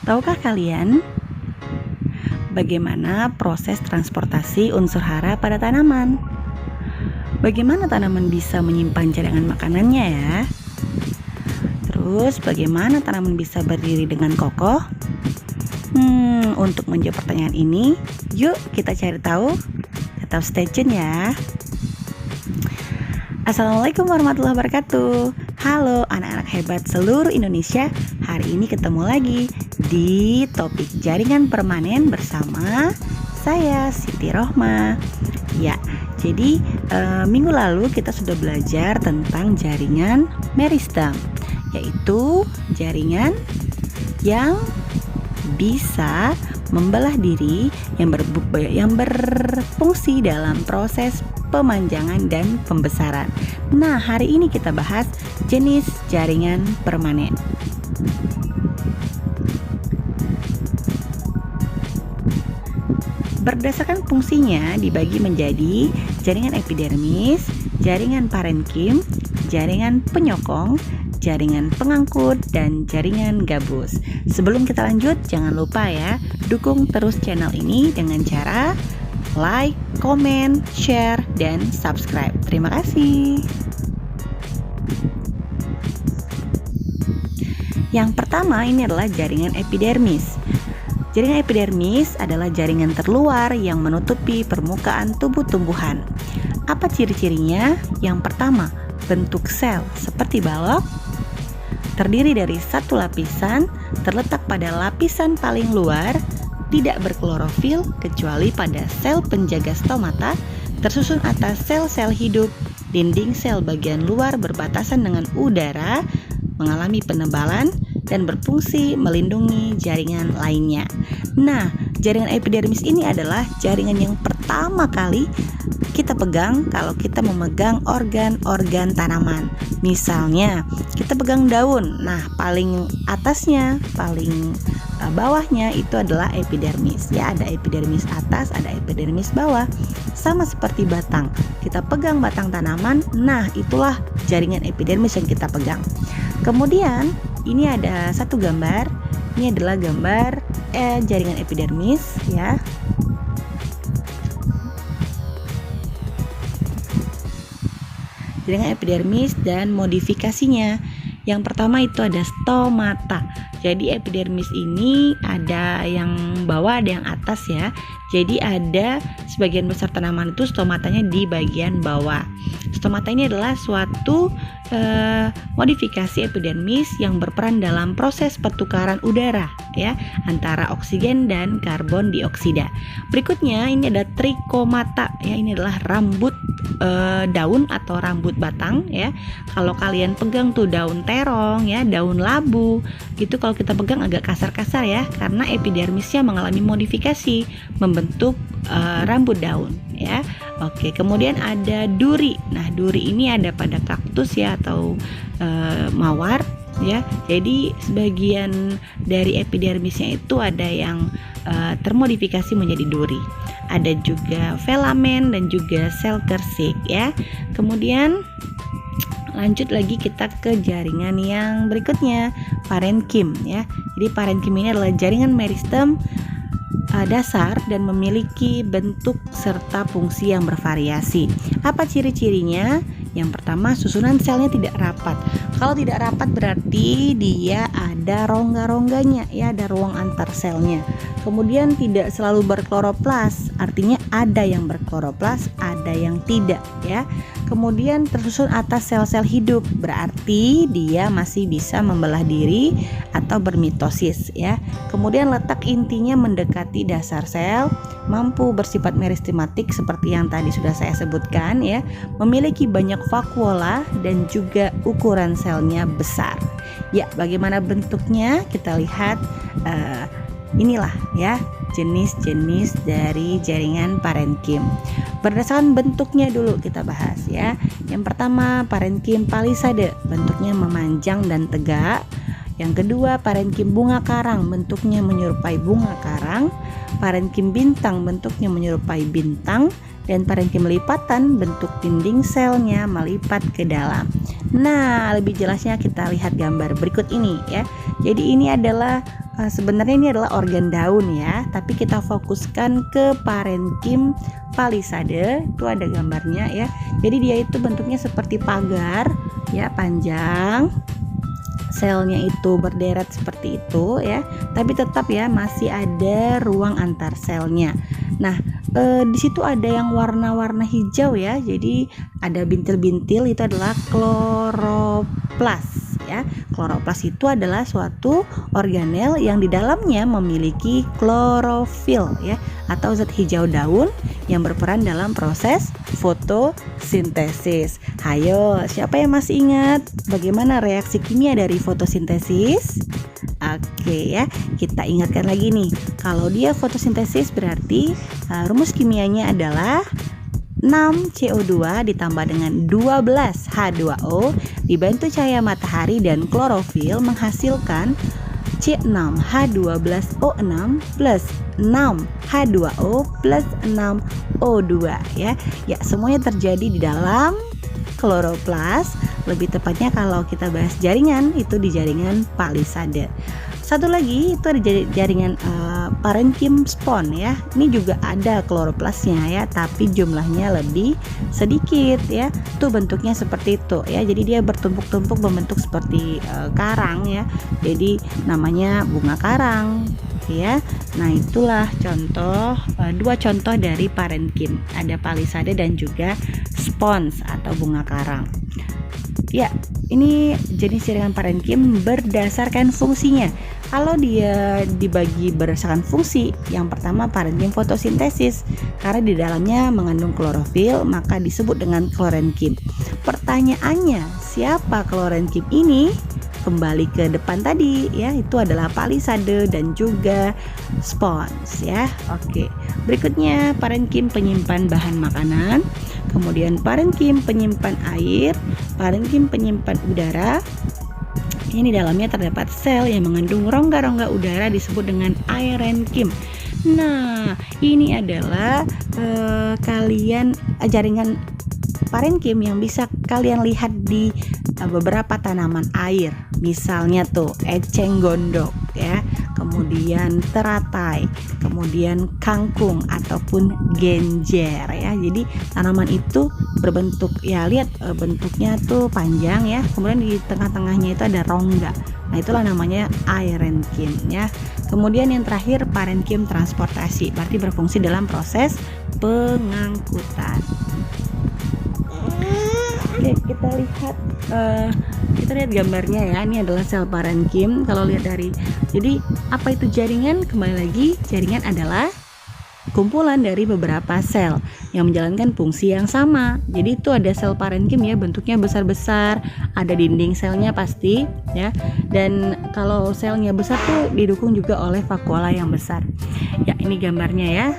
Tahukah kalian bagaimana proses transportasi unsur hara pada tanaman? Bagaimana tanaman bisa menyimpan cadangan makanannya ya? Terus bagaimana tanaman bisa berdiri dengan kokoh? Untuk menjawab pertanyaan ini, yuk kita cari tahu. Tetap stay tune ya. Assalamualaikum warahmatullahi wabarakatuh. Halo anak-anak hebat seluruh Indonesia. Hari ini ketemu lagi di topik jaringan permanen bersama saya Siti Rohma. Ya, jadi minggu lalu kita sudah belajar tentang jaringan meristem, yaitu jaringan yang bisa membelah diri yang berfungsi dalam proses pemanjangan dan pembesaran. Nah, hari ini kita bahas jenis jaringan permanen. Berdasarkan fungsinya dibagi menjadi jaringan epidermis, jaringan parenkim, jaringan penyokong, jaringan pengangkut, dan jaringan gabus. Sebelum kita lanjut, jangan lupa ya, dukung terus channel ini dengan cara like, comment, share, dan subscribe. Terima kasih. Yang pertama ini adalah jaringan epidermis. Jaringan epidermis adalah jaringan terluar yang menutupi permukaan tubuh tumbuhan. Apa ciri-cirinya? Yang pertama, bentuk sel seperti balok, terdiri dari satu lapisan, terletak pada lapisan paling luar, tidak berklorofil kecuali pada sel penjaga stomata, tersusun atas sel-sel hidup, dinding sel bagian luar berbatasan dengan udara, mengalami penebalan, dan berfungsi melindungi jaringan lainnya. Nah, jaringan epidermis ini adalah jaringan yang pertama kali kita pegang kalau kita memegang organ-organ tanaman. Misalnya, kita pegang daun. Nah, paling atasnya, paling bawahnya itu adalah epidermis. Ya, ada epidermis atas, ada epidermis bawah. Sama seperti batang. Kita pegang batang tanaman, nah itulah jaringan epidermis yang kita pegang. Kemudian, ini ada satu gambar. Ini adalah gambar jaringan epidermis ya. Jaringan epidermis dan modifikasinya. Yang pertama itu ada stomata. Jadi epidermis ini ada yang bawah, ada yang atas ya. Jadi ada sebagian besar tanaman itu stomatanya di bagian bawah. Stomata ini adalah suatu modifikasi epidermis yang berperan dalam proses pertukaran udara ya antara oksigen dan karbon dioksida. Berikutnya ini ada trikomata ya, ini adalah rambut daun atau rambut batang ya. Kalau kalian pegang tuh daun terong ya, daun labu gitu, kalau kita pegang agak kasar-kasar ya karena epidermisnya mengalami modifikasi membentuk rambut daun ya. Oke, kemudian ada duri. Nah, duri ini ada pada kaktus ya atau mawar ya. Jadi sebagian dari epidermisnya itu ada yang termodifikasi menjadi duri. Ada juga filamen dan juga sel kersik ya. Kemudian lanjut lagi kita ke jaringan yang berikutnya, parenkim ya. Jadi parenkim ini adalah jaringan meristem dasar dan memiliki bentuk serta fungsi yang bervariasi. Apa ciri-cirinya? Yang pertama, susunan selnya tidak rapat. Kalau tidak rapat berarti dia ada rongga-rongganya ya, ada ruang antar selnya. Kemudian tidak selalu berkloroplas, artinya ada yang berkloroplas, ada yang tidak ya. Kemudian tersusun atas sel-sel hidup, berarti dia masih bisa membelah diri atau bermitosis ya. Kemudian letak intinya mendekati dasar sel, mampu bersifat meristematik seperti yang tadi sudah saya sebutkan ya, memiliki banyak vakuola dan juga ukuran selnya besar. Ya, bagaimana bentuknya? Kita lihat inilah ya jenis-jenis dari jaringan parenkim. Berdasarkan bentuknya dulu kita bahas ya. Yang pertama, parenkim palisade, bentuknya memanjang dan tegak. Yang kedua, parenkim bunga karang, bentuknya menyerupai bunga karang. Parenkim bintang, bentuknya menyerupai bintang. dan parenkim lipatan, bentuk dinding selnya melipat ke dalam. Nah, lebih jelasnya kita lihat gambar berikut ini ya. Jadi ini adalah sebenarnya ini adalah organ daun ya, tapi kita fokuskan ke parenkim palisade. Itu ada gambarnya ya. Jadi dia itu bentuknya seperti pagar ya, panjang. Selnya itu berderet seperti itu ya, tapi tetap ya masih ada ruang antar selnya. Nah, di situ ada yang warna-warna hijau ya. Jadi ada bintil-bintil, itu adalah kloroplas ya. Kloroplas itu adalah suatu organel yang di dalamnya memiliki klorofil ya, atau zat hijau daun yang berperan dalam proses fotosintesis. Hayo, siapa yang masih ingat bagaimana reaksi kimia dari fotosintesis? Oke ya, kita ingatkan lagi nih. Kalau dia fotosintesis berarti rumus kimianya adalah 6 CO2 ditambah dengan 12 H2O dibantu cahaya matahari dan klorofil menghasilkan C6H12O6 plus 6H2O plus 6O2 ya. Ya, semuanya terjadi di dalam kloroplas. Lebih tepatnya kalau kita bahas jaringan, itu di jaringan palisade. Satu lagi itu ada jaringan parenkim spon ya. Ini juga ada kloroplasnya ya, tapi jumlahnya lebih sedikit ya. Tuh bentuknya seperti itu ya. Jadi dia bertumpuk-tumpuk membentuk seperti karang ya. Jadi namanya bunga karang ya. Nah, itulah contoh dua contoh dari parenkim. Ada palisade dan juga spons atau bunga karang. Ya, ini jenis jaringan parenkim berdasarkan fungsinya. Kalau dia dibagi berdasarkan fungsi, yang pertama parenkim fotosintesis, karena di dalamnya mengandung klorofil, maka disebut dengan klorenkim. Pertanyaannya, siapa klorenkim ini? Kembali ke depan tadi ya, itu adalah palisade dan juga spons ya. Oke, berikutnya parenkim penyimpan bahan makanan, kemudian parenkim penyimpan air, parenkim penyimpan udara. Ini di dalamnya terdapat sel yang mengandung rongga-rongga udara disebut dengan aerenkim. Nah, ini adalah jaringan parenkim yang bisa kalian lihat di beberapa tanaman air. Misalnya tuh eceng gondok ya, kemudian teratai, kemudian kangkung ataupun genjer ya. Jadi tanaman itu berbentuk ya, lihat bentuknya tuh panjang ya, kemudian di tengah-tengahnya itu ada rongga. Nah, itulah namanya aerenkim ya. Kemudian yang terakhir parenkim transportasi, berarti berfungsi dalam proses pengangkutan. Oke, kita lihat gambarnya ya. Ini adalah sel parenkim. Kalau lihat dari, jadi apa itu jaringan? Kembali lagi, jaringan adalah kumpulan dari beberapa sel yang menjalankan fungsi yang sama. Jadi itu ada sel parenkim ya, bentuknya besar-besar, ada dinding selnya pasti ya. Dan kalau selnya besar tuh didukung juga oleh vakuola yang besar. Ya, ini gambarnya ya.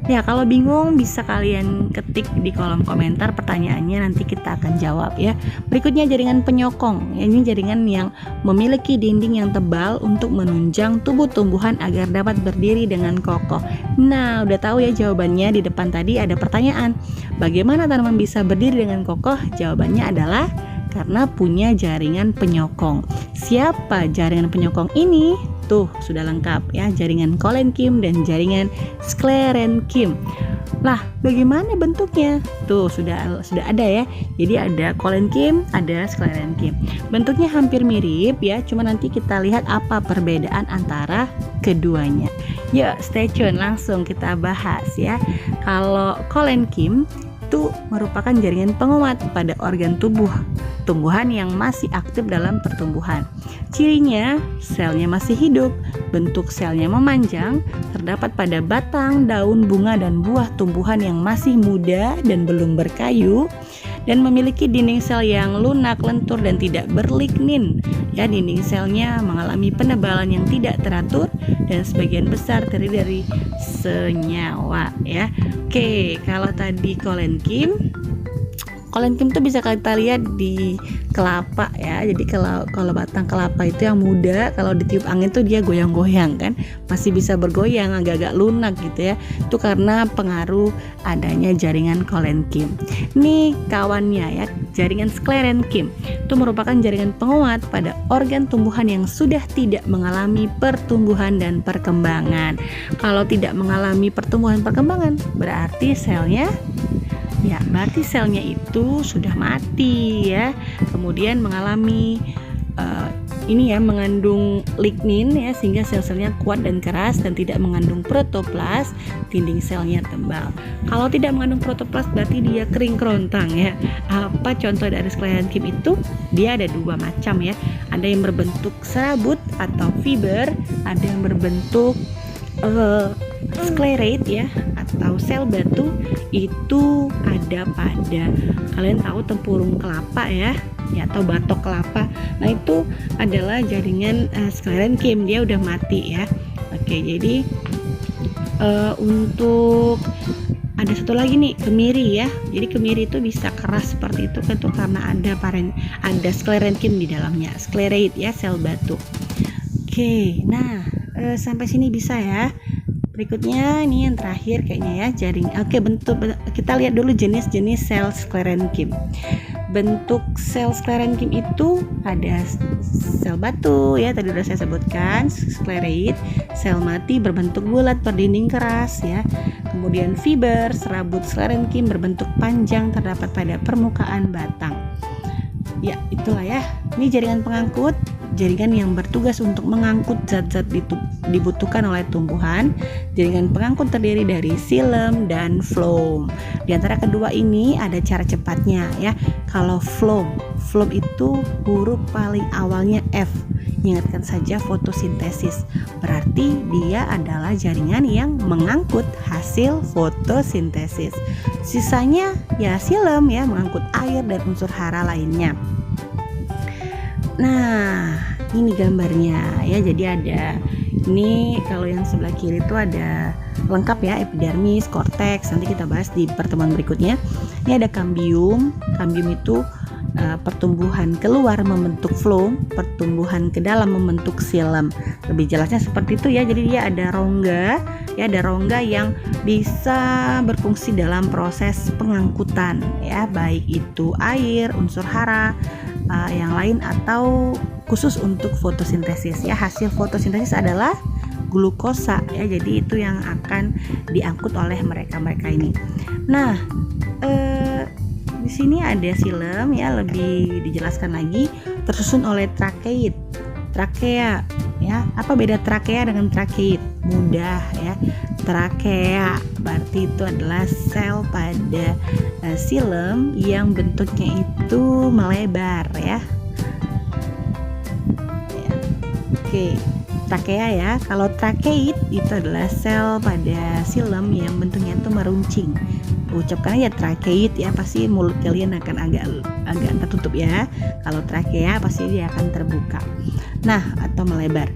Ya, kalau bingung bisa kalian ketik di kolom komentar pertanyaannya, nanti kita akan jawab ya. Berikutnya jaringan penyokong. Ini jaringan yang memiliki dinding yang tebal untuk menunjang tubuh tumbuhan agar dapat berdiri dengan kokoh. Nah, udah tahu ya jawabannya. Di depan tadi ada pertanyaan, bagaimana tanaman bisa berdiri dengan kokoh? Jawabannya adalah karena punya jaringan penyokong. Siapa jaringan penyokong ini? Tuh, sudah lengkap ya, jaringan kolenkim dan jaringan sklerenkim. Lah, bagaimana bentuknya? Tuh, sudah ada ya. Jadi ada kolenkim, ada sklerenkim. Bentuknya hampir mirip ya, cuma nanti kita lihat apa perbedaan antara keduanya. Yuk, stay tune, langsung kita bahas ya. Kalau kolenkim itu merupakan jaringan penguat pada organ tumbuhan yang masih aktif dalam pertumbuhan. Cirinya, selnya masih hidup, bentuk selnya memanjang, terdapat pada batang, daun, bunga, dan buah tumbuhan yang masih muda dan belum berkayu, dan memiliki dinding sel yang lunak, lentur, dan tidak berlignin. Ya, dinding selnya mengalami penebalan yang tidak teratur dan sebagian besar terdiri dari senyawa ya. Oke, kalau tadi kolenkim Kolenkim tuh bisa kita lihat di kelapa ya. Jadi kalau batang kelapa itu yang muda, kalau ditiup angin tuh dia goyang-goyang kan, masih bisa bergoyang, agak-agak lunak gitu ya. Itu karena pengaruh adanya jaringan kolenkim. Ini kawannya ya, jaringan sklerenkim. Itu merupakan jaringan penguat pada organ tumbuhan yang sudah tidak mengalami pertumbuhan dan perkembangan. Kalau tidak mengalami pertumbuhan perkembangan, berarti selnya itu sudah mati ya. Kemudian mengalami mengandung lignin ya, sehingga sel-selnya kuat dan keras dan tidak mengandung protoplas, dinding selnya tebal. Kalau tidak mengandung protoplas berarti dia kering kerontang ya. Apa contoh dari sklerenkim itu? Dia ada dua macam ya. Ada yang berbentuk serabut atau fiber, ada yang berbentuk sklerate ya atau sel batu. Itu ada pada, kalian tahu tempurung kelapa ya atau batok kelapa. Nah itu adalah jaringan sklerenkim, dia udah mati ya. Oke, jadi untuk ada satu lagi nih, kemiri ya. Jadi kemiri itu bisa keras seperti itu kan, karena ada sklerenkim di dalamnya, sklerate ya, sel batu. Oke, nah sampai sini bisa ya. Berikutnya ini yang terakhir kayaknya ya, jaring. Oke, kita lihat dulu jenis-jenis sel sklerenkim. Bentuk sel sklerenkim itu ada sel batu ya, tadi sudah saya sebutkan, sklerate, sel mati berbentuk bulat berdinding keras ya. Kemudian fiber, serabut sklerenkim berbentuk panjang terdapat pada permukaan batang. Ya, itulah ya. Ini jaringan pengangkut, jaringan yang bertugas untuk mengangkut zat-zat dibutuhkan oleh tumbuhan. Jaringan pengangkut terdiri dari xilem dan phloem. Di antara kedua ini ada cara cepatnya ya. Kalau phloem itu huruf paling awalnya F. Ingatkan saja fotosintesis. Berarti dia adalah jaringan yang mengangkut hasil fotosintesis. Sisanya ya xilem ya, mengangkut air dan unsur hara lainnya. Nah, ini gambarnya ya. Jadi ada ini, kalau yang sebelah kiri itu ada lengkap ya, epidermis, korteks. Nanti kita bahas di pertemuan berikutnya. Ini ada kambium. Kambium itu pertumbuhan keluar membentuk phloem, pertumbuhan ke dalam membentuk xilem. Lebih jelasnya seperti itu ya. Jadi dia ada rongga ya, ada rongga yang bisa berfungsi dalam proses pengangkutan ya, baik itu air, unsur hara, yang lain, atau khusus untuk fotosintesis ya. Hasil fotosintesis adalah glukosa ya, jadi itu yang akan diangkut oleh mereka ini. Nah, di sini ada xilem ya, lebih dijelaskan lagi, tersusun oleh trakeit, trakea ya. Apa beda trakea dengan trakeit? Mudah ya. Trakea berarti itu adalah sel pada xilem yang bentuknya itu melebar ya. Oke, trakea ya. Kalau trakeit itu adalah sel pada xilem yang bentuknya itu meruncing. Ucapkan aja trakeit ya, pasti mulut kalian akan agak tertutup ya. Kalau trakea pasti dia akan terbuka. Nah, atau melebar.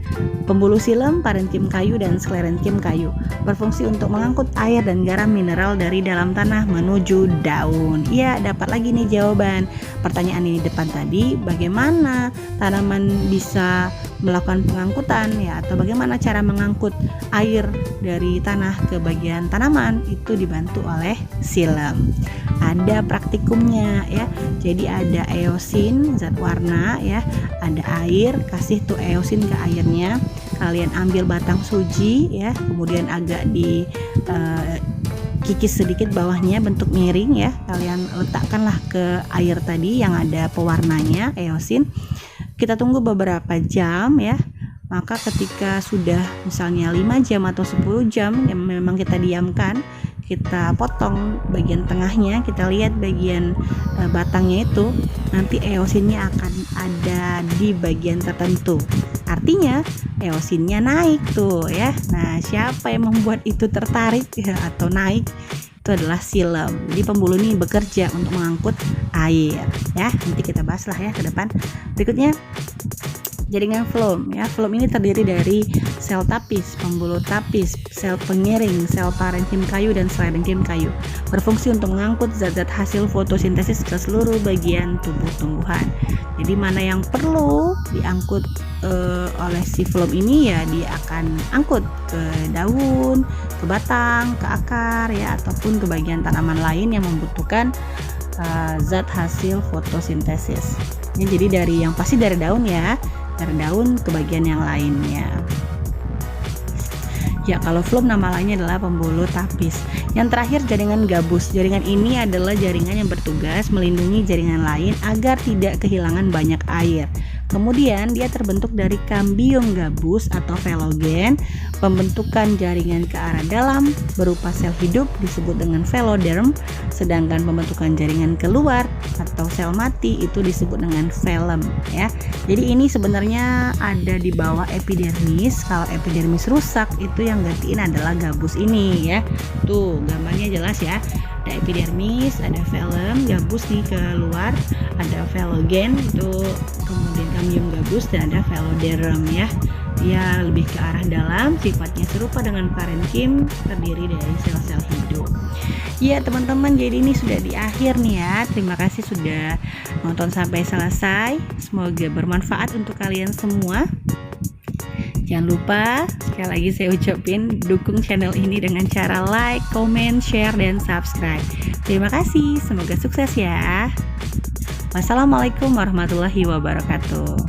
Pembuluh xilem, parenkim kayu dan sklerenkim kayu berfungsi untuk mengangkut air dan garam mineral dari dalam tanah menuju daun. Ya, dapat lagi nih jawaban pertanyaan ini depan tadi, bagaimana tanaman bisa melakukan pengangkutan ya, atau bagaimana cara mengangkut air dari tanah ke bagian tanaman, itu dibantu oleh xilem. Ada praktikumnya ya. Jadi ada eosin, zat warna ya, ada air, kasih tuh eosin ke airnya. Kalian ambil batang suji ya, kemudian agak di kikis sedikit bawahnya bentuk miring ya. Kalian letakkanlah ke air tadi yang ada pewarnanya, eosin. Kita tunggu beberapa jam ya. Maka ketika sudah misalnya 5 jam atau 10 jam yang memang kita diamkan, kita potong bagian tengahnya, kita lihat bagian batangnya itu, nanti eosinnya akan ada di bagian tertentu. Artinya eosinnya naik tuh ya. Nah, siapa yang membuat itu tertarik ya, atau naik? Itu adalah xilem. Jadi pembuluh ini bekerja untuk mengangkut air ya. Nanti kita bahas lah ya ke depan. Berikutnya Jaringan floem ya. Floem ini terdiri dari sel tapis, pembuluh tapis, sel pengiring, sel parenkim kayu dan selenkim kayu. Berfungsi untuk mengangkut zat-zat hasil fotosintesis ke seluruh bagian tubuh tumbuhan. Jadi mana yang perlu diangkut oleh si floem ini ya dia akan angkut ke daun, ke batang, ke akar ya, ataupun ke bagian tanaman lain yang membutuhkan zat hasil fotosintesis. Ya, jadi dari yang pasti dari daun ya, dari daun ke bagian yang lainnya. Ya, kalau floem nama lainnya adalah pembuluh tapis. Yang terakhir jaringan gabus. Jaringan ini adalah jaringan yang bertugas melindungi jaringan lain agar tidak kehilangan banyak air. Kemudian dia terbentuk dari kambium gabus atau velogen. Pembentukan jaringan ke arah dalam berupa sel hidup disebut dengan veloderm, sedangkan pembentukan jaringan keluar atau sel mati itu disebut dengan velum ya. Jadi ini sebenarnya ada di bawah epidermis. Kalau epidermis rusak itu yang gantiin adalah gabus ini ya. Tuh gambarnya jelas ya. Ada epidermis, ada velum, gabus nih keluar, ada velogen itu kemudian kambium gabus, dan ada veloderm ya. Dia lebih ke arah dalam, sifatnya serupa dengan parenkim, terdiri dari sel-sel hidup. Ya teman-teman, jadi ini sudah di akhir nih ya. Terima kasih sudah nonton sampai selesai. Semoga bermanfaat untuk kalian semua. Jangan lupa sekali lagi saya ucapin dukung channel ini dengan cara like, comment, share, dan subscribe. Terima kasih, semoga sukses ya. Wassalamualaikum warahmatullahi wabarakatuh.